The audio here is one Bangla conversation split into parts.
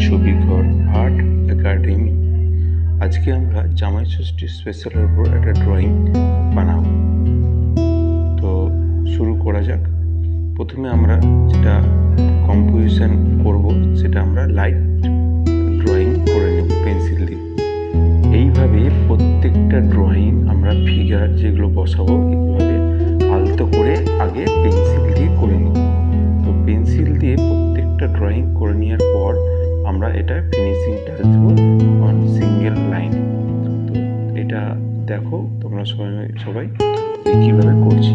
ছবি ঘর আর্ট একাডেমি। আজকে আমরা জামাই ষষ্ঠী স্পেশালের উপর একটা ড্রয়িং বানাবো। তো শুরু করা যাক। প্রথমে আমরা যেটা কম্পোজিশন করব সেটা আমরা লাইট ড্রয়িং করে নেব পেন্সিল দিয়ে। এইভাবে প্রত্যেকটা ড্রয়িং আমরা ফিগার যেগুলো বসাবো এইভাবে আলতো করে আগে পেন্সিল দিয়ে করে নিব। তো পেন্সিল দিয়ে প্রত্যেকটা ড্রয়িং করে নেওয়ার পর আমরা এটা ফিনিশিং টাচ দেবো অন সিঙ্গেল লাইন। তো এটা দেখো তোমরা সবাই কীভাবে করছি।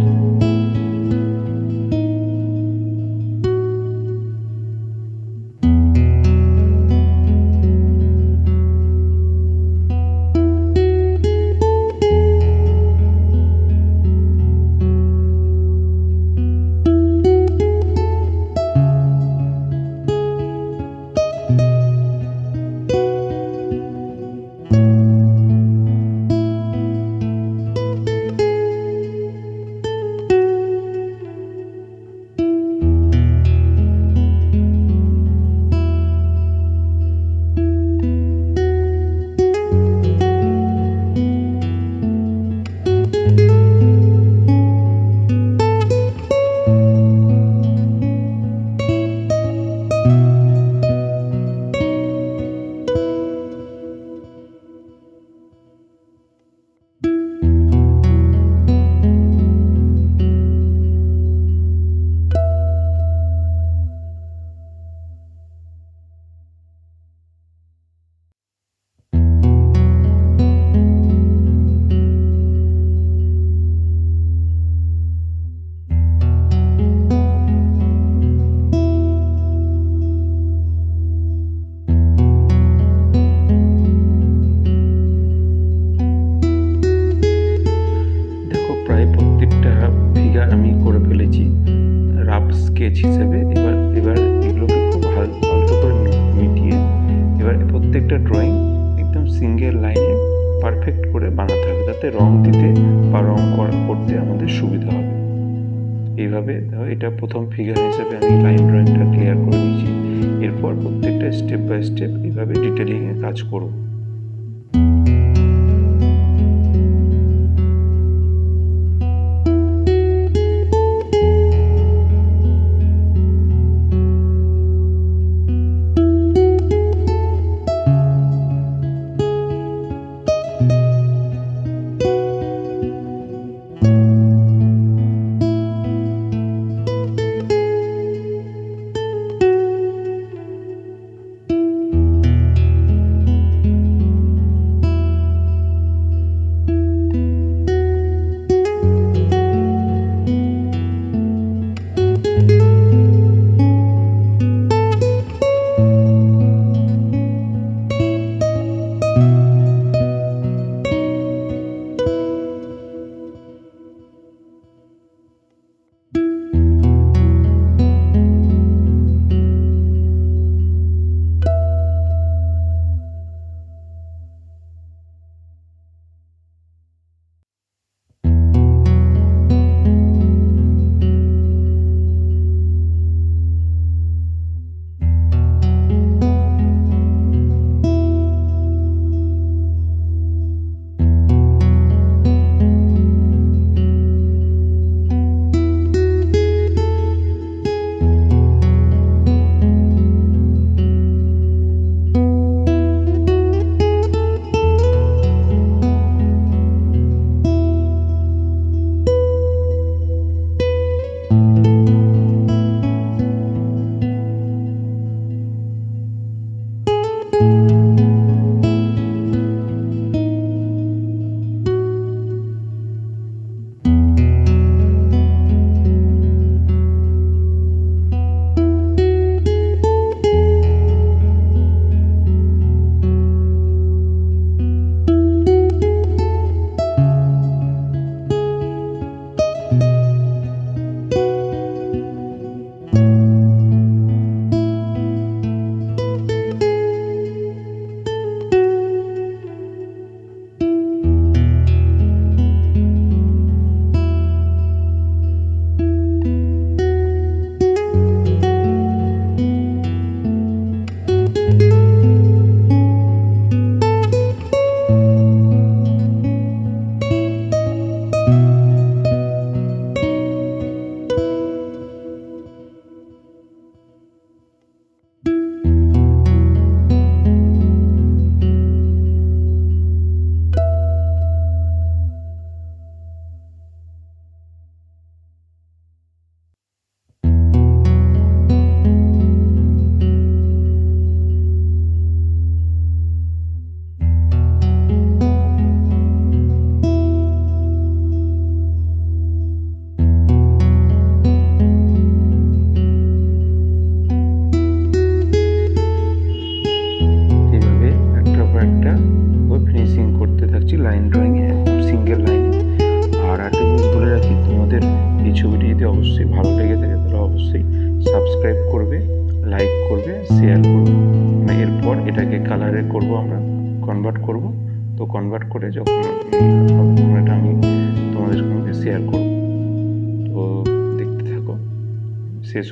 আমি করে ফেলেছি রাফ স্কেচ হিসেবে। এবার এগুলোকে খুব হালকা করে মিটিয়ে এবার প্রত্যেকটা ড্রয়িং একদম সিঙ্গেল লাইনে পারফেক্ট করে বানাতে হবে, যাতে রং দিতে বা রং করতে আমাদের সুবিধা হবে। এইভাবে এটা প্রথম ফিগার হিসেবে আমি লাইন ড্রয়িংটা ক্লিয়ার করে নিয়েছি। এরপর প্রত্যেকটা স্টেপ বাই স্টেপ এইভাবে ডিটেলিংয়ে কাজ করব। একটা ফিনিশিং করতে থাকছি লাইন ড্রয়িংয়ে, একদম সিঙ্গেল লাইনে। আর একটা জিনিস বলে রাখি, তোমাদের এই ছবিটি যদি অবশ্যই ভালো লেগে থাকে তাহলে অবশ্যই সাবস্ক্রাইব করবে, লাইক করবে, শেয়ার করবে। মানে এরপর এটাকে কালারে করব, আমরা কনভার্ট করব। তো কনভার্ট করে যখন এটা আমি তোমাদের সঙ্গে শেয়ার করব। তো দেখতে থাকো শেষ